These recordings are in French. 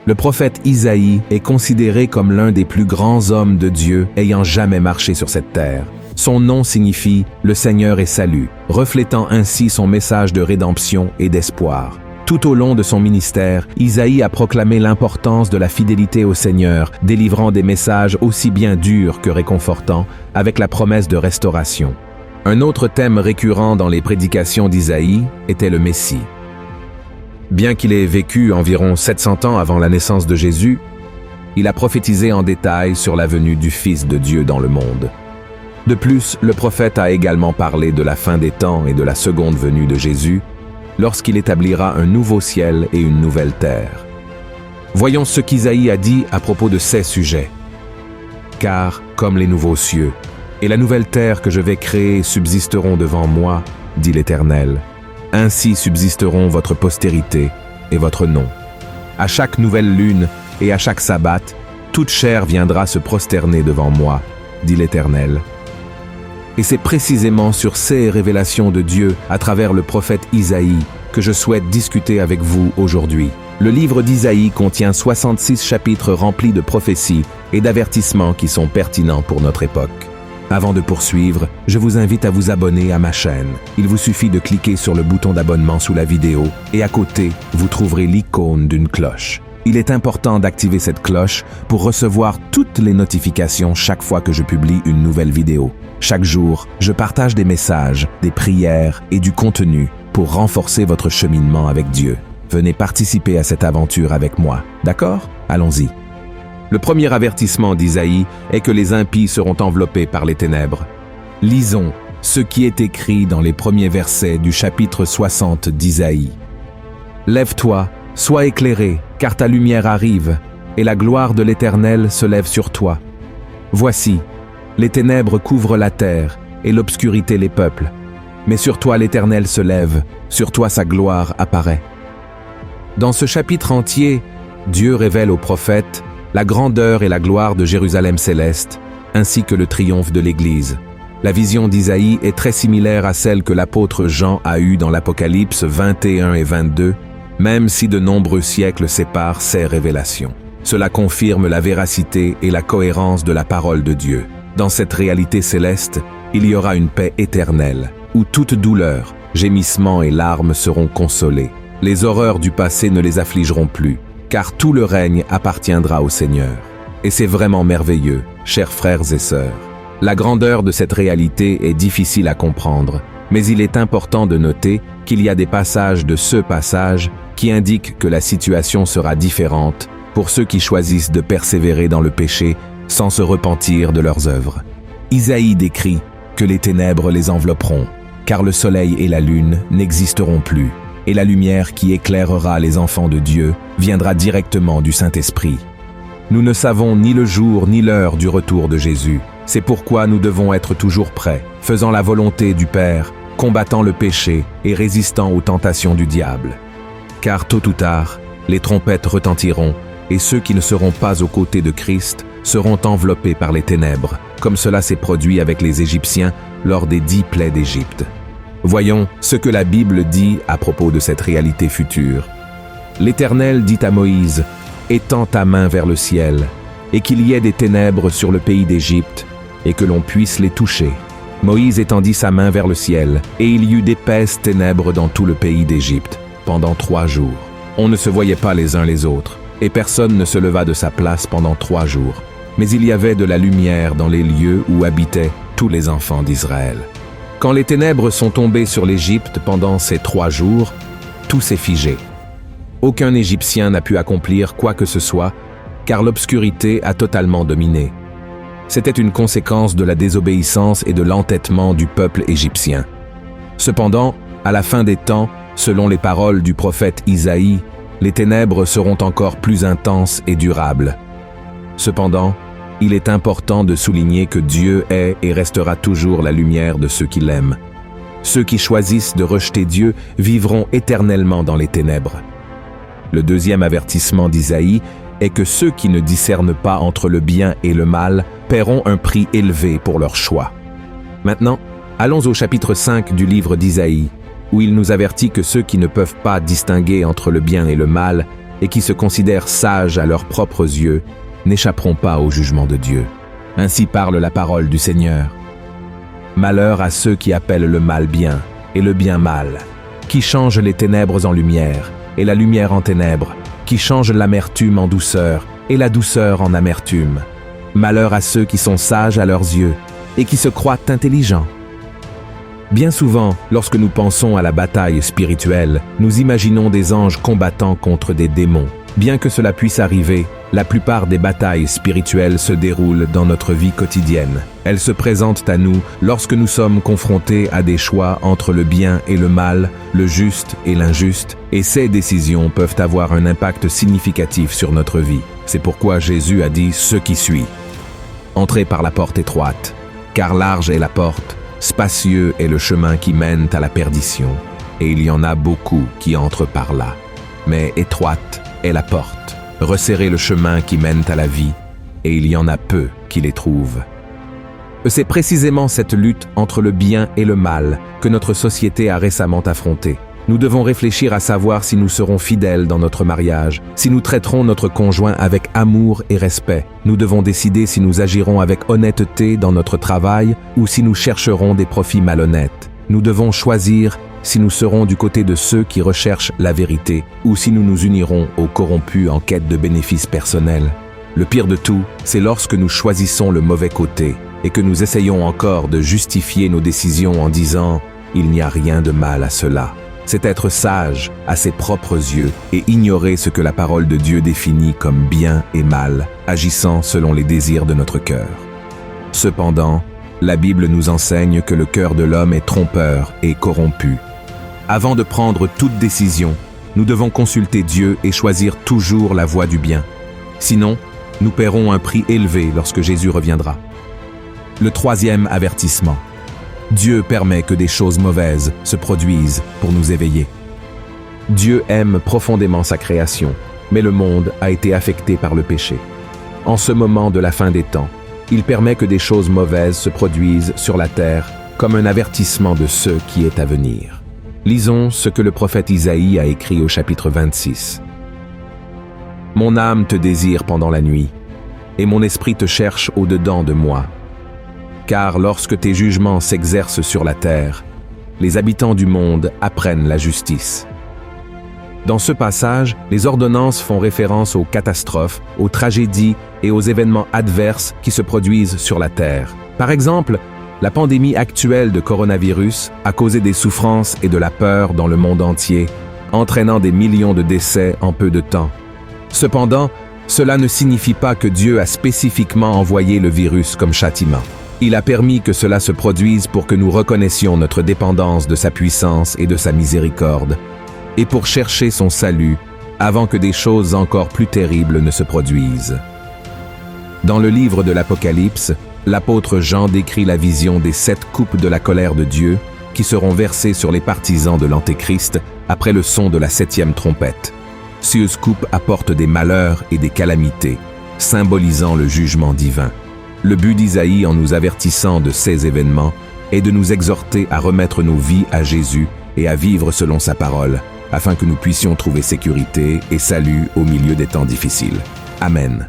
Le prophète Isaïe est considéré comme l'un des plus grands hommes de Dieu ayant jamais marché sur cette terre. Son nom signifie « Le Seigneur est salut », reflétant ainsi son message de rédemption et d'espoir. Tout au long de son ministère, Isaïe a proclamé l'importance de la fidélité au Seigneur, délivrant des messages aussi bien durs que réconfortants, avec la promesse de restauration. Un autre thème récurrent dans les prédications d'Isaïe était le Messie. Bien qu'il ait vécu environ 700 ans avant la naissance de Jésus, il a prophétisé en détail sur la venue du Fils de Dieu dans le monde. De plus, le prophète a également parlé de la fin des temps et de la seconde venue de Jésus, lorsqu'il établira un nouveau ciel et une nouvelle terre. Voyons ce qu'Isaïe a dit à propos de ces sujets. « Car, comme les nouveaux cieux, et la nouvelle terre que je vais créer subsisteront devant moi, dit l'Éternel. Ainsi subsisteront votre postérité et votre nom. À chaque nouvelle lune et à chaque sabbat, toute chair viendra se prosterner devant moi, dit l'Éternel. » Et c'est précisément sur ces révélations de Dieu à travers le prophète Isaïe que je souhaite discuter avec vous aujourd'hui. Le livre d'Isaïe contient 66 chapitres remplis de prophéties et d'avertissements qui sont pertinents pour notre époque. Avant de poursuivre, je vous invite à vous abonner à ma chaîne. Il vous suffit de cliquer sur le bouton d'abonnement sous la vidéo et à côté, vous trouverez l'icône d'une cloche. Il est important d'activer cette cloche pour recevoir toutes les notifications chaque fois que je publie une nouvelle vidéo. Chaque jour, je partage des messages, des prières et du contenu pour renforcer votre cheminement avec Dieu. Venez participer à cette aventure avec moi, d'accord? Allons-y. Le premier avertissement d'Isaïe est que les impies seront enveloppés par les ténèbres. Lisons ce qui est écrit dans les premiers versets du chapitre 60 d'Isaïe. « Lève-toi, sois éclairé, car ta lumière arrive, et la gloire de l'Éternel se lève sur toi. Voici, les ténèbres couvrent la terre, et l'obscurité les peuples. Mais sur toi l'Éternel se lève, sur toi sa gloire apparaît. » Dans ce chapitre entier, Dieu révèle aux prophètes la grandeur et la gloire de Jérusalem céleste, ainsi que le triomphe de l'Église. La vision d'Isaïe est très similaire à celle que l'apôtre Jean a eue dans l'Apocalypse 21 et 22, même si de nombreux siècles séparent ces révélations. Cela confirme la véracité et la cohérence de la parole de Dieu. Dans cette réalité céleste, il y aura une paix éternelle, où toute douleur, gémissement et larmes seront consolés. Les horreurs du passé ne les affligeront plus, car tout le règne appartiendra au Seigneur. Et c'est vraiment merveilleux, chers frères et sœurs. La grandeur de cette réalité est difficile à comprendre, mais il est important de noter qu'il y a des passages de ce passage qui indiquent que la situation sera différente pour ceux qui choisissent de persévérer dans le péché sans se repentir de leurs œuvres. Isaïe décrit que les ténèbres les envelopperont, car le soleil et la lune n'existeront plus, et la lumière qui éclairera les enfants de Dieu viendra directement du Saint-Esprit. Nous ne savons ni le jour ni l'heure du retour de Jésus. C'est pourquoi nous devons être toujours prêts, faisant la volonté du Père, combattant le péché et résistant aux tentations du diable. Car tôt ou tard, les trompettes retentiront, et ceux qui ne seront pas aux côtés de Christ seront enveloppés par les ténèbres, comme cela s'est produit avec les Égyptiens lors des 10 plaies d'Égypte. Voyons ce que la Bible dit à propos de cette réalité future. L'Éternel dit à Moïse, « Étends ta main vers le ciel, et qu'il y ait des ténèbres sur le pays d'Égypte, et que l'on puisse les toucher. » Moïse étendit sa main vers le ciel, et il y eut d'épaisses ténèbres dans tout le pays d'Égypte, pendant 3 jours. On ne se voyait pas les uns les autres, et personne ne se leva de sa place pendant 3 jours. Mais il y avait de la lumière dans les lieux où habitaient tous les enfants d'Israël. Quand les ténèbres sont tombées sur l'Égypte pendant ces 3 jours, tout s'est figé. Aucun Égyptien n'a pu accomplir quoi que ce soit, car l'obscurité a totalement dominé. C'était une conséquence de la désobéissance et de l'entêtement du peuple égyptien. Cependant, à la fin des temps, selon les paroles du prophète Isaïe, les ténèbres seront encore plus intenses et durables. Cependant, il est important de souligner que Dieu est et restera toujours la lumière de ceux qui l'aiment. Ceux qui choisissent de rejeter Dieu vivront éternellement dans les ténèbres. Le deuxième avertissement d'Isaïe est que ceux qui ne discernent pas entre le bien et le mal paieront un prix élevé pour leur choix. Maintenant, allons au chapitre 5 du livre d'Isaïe, où il nous avertit que ceux qui ne peuvent pas distinguer entre le bien et le mal et qui se considèrent sages à leurs propres yeux n'échapperont pas au jugement de Dieu. Ainsi parle la parole du Seigneur. Malheur à ceux qui appellent le mal bien et le bien mal, qui changent les ténèbres en lumière et la lumière en ténèbres, qui changent l'amertume en douceur et la douceur en amertume. Malheur à ceux qui sont sages à leurs yeux et qui se croient intelligents. Bien souvent, lorsque nous pensons à la bataille spirituelle, nous imaginons des anges combattant contre des démons. Bien que cela puisse arriver, la plupart des batailles spirituelles se déroulent dans notre vie quotidienne. Elles se présentent à nous lorsque nous sommes confrontés à des choix entre le bien et le mal, le juste et l'injuste, et ces décisions peuvent avoir un impact significatif sur notre vie. C'est pourquoi Jésus a dit ce qui suit. Entrez par la porte étroite, car large est la porte, spacieux est le chemin qui mène à la perdition, et il y en a beaucoup qui entrent par là. Mais étroite est la porte, resserrez le chemin qui mène à la vie, et il y en a peu qui les trouvent. C'est précisément cette lutte entre le bien et le mal que notre société a récemment affrontée. Nous devons réfléchir à savoir si nous serons fidèles dans notre mariage, si nous traiterons notre conjoint avec amour et respect. Nous devons décider si nous agirons avec honnêteté dans notre travail ou si nous chercherons des profits malhonnêtes. Nous devons choisir si nous serons du côté de ceux qui recherchent la vérité ou si nous nous unirons aux corrompus en quête de bénéfices personnels. Le pire de tout, c'est lorsque nous choisissons le mauvais côté et que nous essayons encore de justifier nos décisions en disant « il n'y a rien de mal à cela ». C'est être sage à ses propres yeux et ignorer ce que la parole de Dieu définit comme bien et mal, agissant selon les désirs de notre cœur. Cependant, la Bible nous enseigne que le cœur de l'homme est trompeur et corrompu. Avant de prendre toute décision, nous devons consulter Dieu et choisir toujours la voie du bien. Sinon, nous paierons un prix élevé lorsque Jésus reviendra. Le troisième avertissement. Dieu permet que des choses mauvaises se produisent pour nous éveiller. Dieu aime profondément sa création, mais le monde a été affecté par le péché. En ce moment de la fin des temps, il permet que des choses mauvaises se produisent sur la terre comme un avertissement de ce qui est à venir. Lisons ce que le prophète Isaïe a écrit au chapitre 26. « Mon âme te désire pendant la nuit, et mon esprit te cherche au-dedans de moi. Car lorsque tes jugements s'exercent sur la terre, les habitants du monde apprennent la justice. » Dans ce passage, les ordonnances font référence aux catastrophes, aux tragédies et aux événements adverses qui se produisent sur la terre. Par exemple, la pandémie actuelle de coronavirus a causé des souffrances et de la peur dans le monde entier, entraînant des millions de décès en peu de temps. Cependant, cela ne signifie pas que Dieu a spécifiquement envoyé le virus comme châtiment. Il a permis que cela se produise pour que nous reconnaissions notre dépendance de sa puissance et de sa miséricorde, et pour chercher son salut avant que des choses encore plus terribles ne se produisent. Dans le livre de l'Apocalypse, l'apôtre Jean décrit la vision des 7 coupes de la colère de Dieu qui seront versées sur les partisans de l'Antéchrist après le son de la 7e trompette. Ces coupes apportent des malheurs et des calamités, symbolisant le jugement divin. Le but d'Isaïe en nous avertissant de ces événements est de nous exhorter à remettre nos vies à Jésus et à vivre selon sa parole, afin que nous puissions trouver sécurité et salut au milieu des temps difficiles. Amen.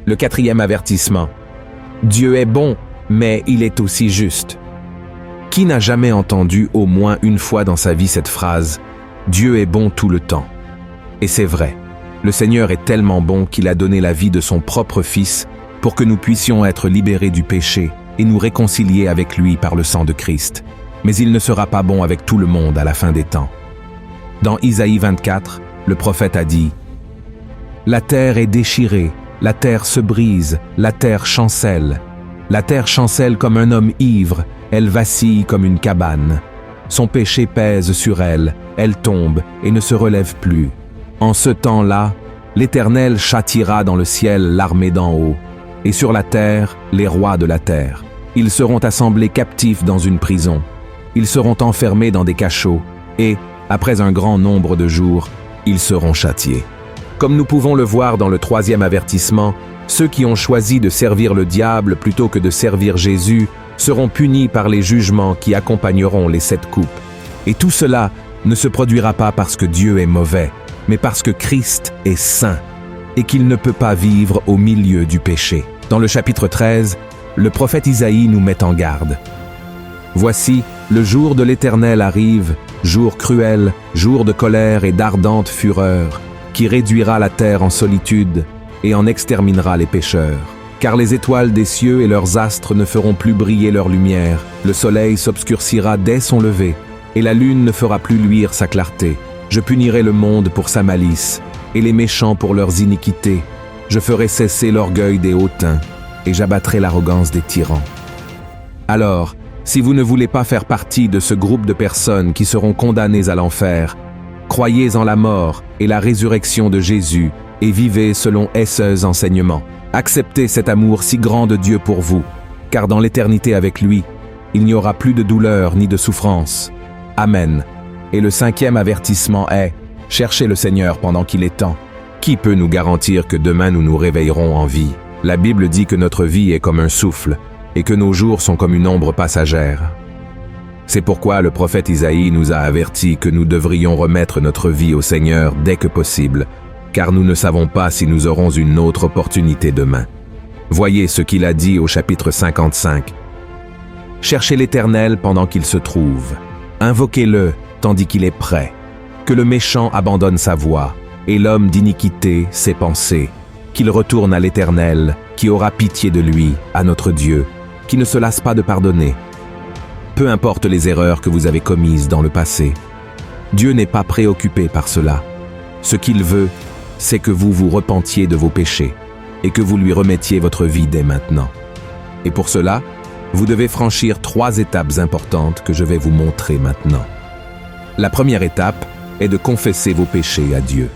Le 4e avertissement. Dieu est bon, mais il est aussi juste. Qui n'a jamais entendu au moins une fois dans sa vie cette phrase « Dieu est bon tout le temps ». Et c'est vrai, le Seigneur est tellement bon qu'il a donné la vie de son propre Fils pour que nous puissions être libérés du péché et nous réconcilier avec lui par le sang de Christ. Mais il ne sera pas bon avec tout le monde à la fin des temps. Dans Isaïe 24, le prophète a dit « La terre est déchirée, la terre se brise, la terre chancelle. La terre chancelle comme un homme ivre, elle vacille comme une cabane. Son péché pèse sur elle, elle tombe et ne se relève plus. En ce temps-là, l'Éternel châtiera dans le ciel l'armée d'en haut, et sur la terre, les rois de la terre. Ils seront assemblés captifs dans une prison. Ils seront enfermés dans des cachots, et, après un grand nombre de jours, ils seront châtiés. Comme nous pouvons le voir dans le 3e avertissement, ceux qui ont choisi de servir le diable plutôt que de servir Jésus seront punis par les jugements qui accompagneront les 7 coupes. Et tout cela ne se produira pas parce que Dieu est mauvais, mais parce que Christ est saint et qu'il ne peut pas vivre au milieu du péché. Dans le chapitre 13, le prophète Isaïe nous met en garde. « Voici, le jour de l'Éternel arrive, jour cruel, jour de colère et d'ardente fureur, qui réduira la terre en solitude et en exterminera les pécheurs. Car les étoiles des cieux et leurs astres ne feront plus briller leur lumière, le soleil s'obscurcira dès son lever, et la lune ne fera plus luire sa clarté. Je punirai le monde pour sa malice, et les méchants pour leurs iniquités. Je ferai cesser l'orgueil des hautains, et j'abattrai l'arrogance des tyrans. » Alors, si vous ne voulez pas faire partie de ce groupe de personnes qui seront condamnées à l'enfer, croyez en la mort et la résurrection de Jésus et vivez selon ces enseignements. Acceptez cet amour si grand de Dieu pour vous, car dans l'éternité avec lui, il n'y aura plus de douleur ni de souffrance. Amen. Et le 5e avertissement est « Cherchez le Seigneur pendant qu'il est temps. Qui peut nous garantir que demain nous nous réveillerons en vie? La Bible dit que notre vie est comme un souffle, et que nos jours sont comme une ombre passagère. C'est pourquoi le prophète Isaïe nous a avertis que nous devrions remettre notre vie au Seigneur dès que possible, car nous ne savons pas si nous aurons une autre opportunité demain. Voyez ce qu'il a dit au chapitre 55. « Cherchez l'Éternel pendant qu'il se trouve. Invoquez-le tandis qu'il est prêt. Que le méchant abandonne sa voie, et l'homme d'iniquité ses pensées. Qu'il retourne à l'Éternel, qui aura pitié de lui, à notre Dieu, qui ne se lasse pas de pardonner. Peu importe les erreurs que vous avez commises dans le passé, Dieu n'est pas préoccupé par cela. Ce qu'il veut, c'est que vous vous repentiez de vos péchés et que vous lui remettiez votre vie dès maintenant. Et pour cela, vous devez franchir 3 étapes importantes que je vais vous montrer maintenant. La première étape est de confesser vos péchés à Dieu.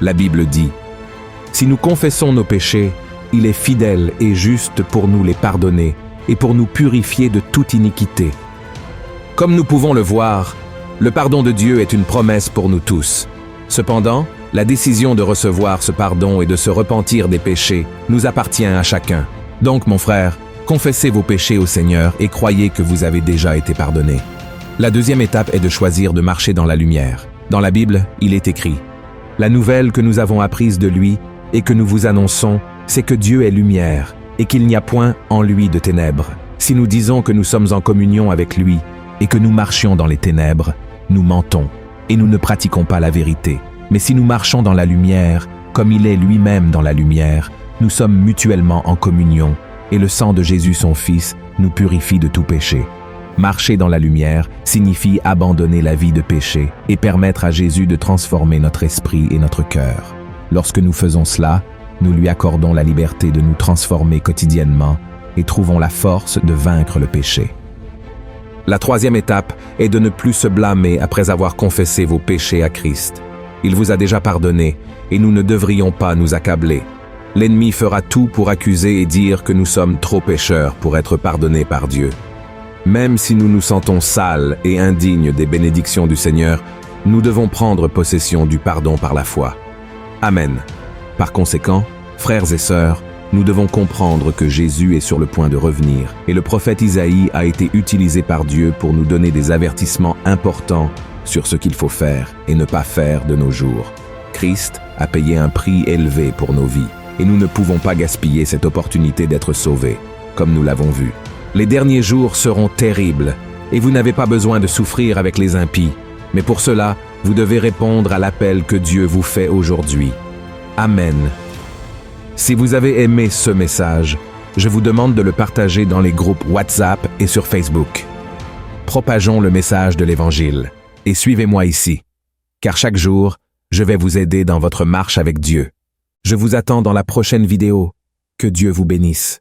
La Bible dit « Si nous confessons nos péchés, il est fidèle et juste pour nous les pardonner et pour nous purifier de toute iniquité. » Comme nous pouvons le voir, le pardon de Dieu est une promesse pour nous tous. Cependant, la décision de recevoir ce pardon et de se repentir des péchés nous appartient à chacun. Donc, mon frère, confessez vos péchés au Seigneur et croyez que vous avez déjà été pardonné. La deuxième étape est de choisir de marcher dans la lumière. Dans la Bible, il est écrit « La nouvelle que nous avons apprise de lui et que nous vous annonçons, c'est que Dieu est lumière et qu'il n'y a point en lui de ténèbres. Si nous disons que nous sommes en communion avec lui et que nous marchions dans les ténèbres, nous mentons et nous ne pratiquons pas la vérité. Mais si nous marchons dans la lumière, comme il est lui-même dans la lumière, nous sommes mutuellement en communion et le sang de Jésus son Fils nous purifie de tout péché. » Marcher dans la lumière signifie abandonner la vie de péché et permettre à Jésus de transformer notre esprit et notre cœur. Lorsque nous faisons cela, nous lui accordons la liberté de nous transformer quotidiennement et trouvons la force de vaincre le péché. La troisième étape est de ne plus se blâmer après avoir confessé vos péchés à Christ. Il vous a déjà pardonné et nous ne devrions pas nous accabler. L'ennemi fera tout pour accuser et dire que nous sommes trop pécheurs pour être pardonnés par Dieu. Même si nous nous sentons sales et indignes des bénédictions du Seigneur, nous devons prendre possession du pardon par la foi. Amen. Par conséquent, frères et sœurs, nous devons comprendre que Jésus est sur le point de revenir et le prophète Isaïe a été utilisé par Dieu pour nous donner des avertissements importants sur ce qu'il faut faire et ne pas faire de nos jours. Christ a payé un prix élevé pour nos vies et nous ne pouvons pas gaspiller cette opportunité d'être sauvés, comme nous l'avons vu. Les derniers jours seront terribles et vous n'avez pas besoin de souffrir avec les impies, mais pour cela, vous devez répondre à l'appel que Dieu vous fait aujourd'hui. Amen. Si vous avez aimé ce message, je vous demande de le partager dans les groupes WhatsApp et sur Facebook. Propageons le message de l'Évangile et suivez-moi ici, car chaque jour, je vais vous aider dans votre marche avec Dieu. Je vous attends dans la prochaine vidéo. Que Dieu vous bénisse.